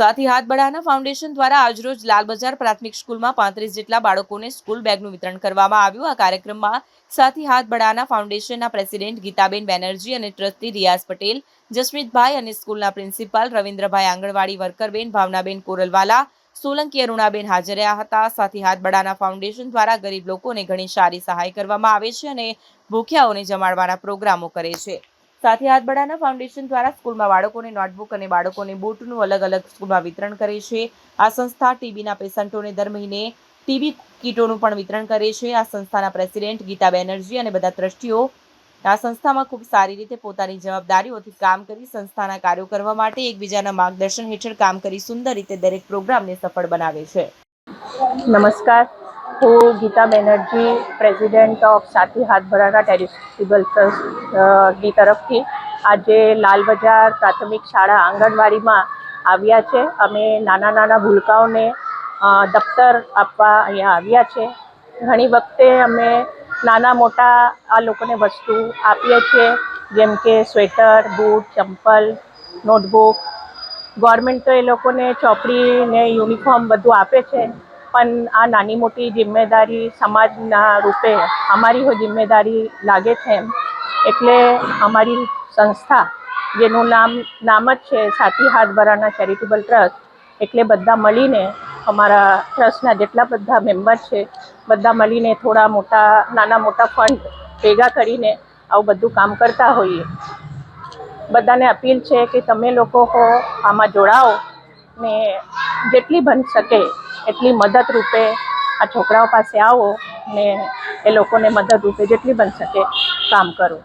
સાથી હાથ બઢાના ફાઉન્ડેશન દ્વારા આજરોજ લાલબજાર પ્રાથમિક સ્કૂલમાં 35 જેટલા બાળકોને સ્કૂલ બેગનું વિતરણ કરવામાં આવ્યું। આ કાર્યક્રમમાં સાથી હાથ બઢાના ફાઉન્ડેશનના પ્રેસિડેન્ટ ગીતાબેન બેનર્જી અને ટ્રસ્ટી રિયાઝ પટેલ, જસમીતભાઈ અને સ્કૂલના પ્રિન્સિપાલ રવિન્દ્રભાઈ, આંગણવાડી વર્કરબેન ભાવનાબેન કોરલવાલા, સોલંકી અરુણાબેન હાજર રહ્યા હતા। સાથી હાથ બઢાના ફાઉન્ડેશન દ્વારા ગરીબ લોકોને ઘણી સારી સહાય કરવામાં આવે છે અને ભૂખ્યાઓને જમાડવાના પ્રોગ્રામો કરે છે। સાથી હાથ બઢાના ફાઉન્ડેશન દ્વારા સ્કૂલમાં બાળકોને નોટબુક અને બાળકોને બૂટનું અલગ અલગ સ્કૂલમાં વિતરણ કરે છે। આ સંસ્થા ટીબીના પેશન્ટોને દર મહિને ટીબી કીટોનું પણ વિતરણ કરે છે। આ સંસ્થાના પ્રેસિડેન્ટ ગીતા બેનર્જી અને બધા ટ્રસ્ટીઓ આ સંસ્થામાં ખૂબ સારી રીતે પોતાની જવાબદારીઓથી કામ કરી સંસ્થાના કાર્યો કરવા માટે એકબીજાના માર્ગદર્શન હેઠળ કામ કરી સુંદર રીતે દરેક પ્રોગ્રામને સફળ બનાવે છે। નમસ્કાર, હું ગીતા બેનર્જી, પ્રેસિડેન્ટ ઓફ સાથી હાથ બઢાના ચેરિટેબલ ટ્રસ્ટની તરફથી આજે લાલબજાર પ્રાથમિક શાળા આંગણવાડીમાં આવ્યા છે। અમે નાના ભૂલકાઓને દફતર આપવા અહીંયા આવ્યા છે। ઘણી વખતે અમે નાના મોટા આ લોકોને વસ્તુ આપીએ છીએ, જેમ કે સ્વેટર, બૂટ, ચંપલ, નોટબુક। ગવર્મેન્ટ તો એ લોકોને ચોપડી ને યુનિફોર્મ બધું આપે છે, પણ આ નાની મોટી જિમ્મેદારી સમાજના રૂપે અમારી જિમ્મેદારી લાગે છે। એટલે અમારી સંસ્થા, જેનું નામ જ છે સાથી હાથ બઢાના ચેરિટેબલ ટ્રસ્ટ, એટલે બધા મળીને અમારા ટ્રસ્ટના જેટલા બધા મેમ્બર છે બધા મળીને નાના મોટા ફંડ ભેગા કરીને આવું બધું કામ કરતા હોઈએ। બધાને અપીલ છે કે તમે લોકો આમાં જોડાઓ ને જેટલી બની શકે એટલી મદદ રૂપે આ છોકરાઓ પાસે આવો ને એ લોકોને મદદ રૂપે જેટલી બની શકે કામ કરો।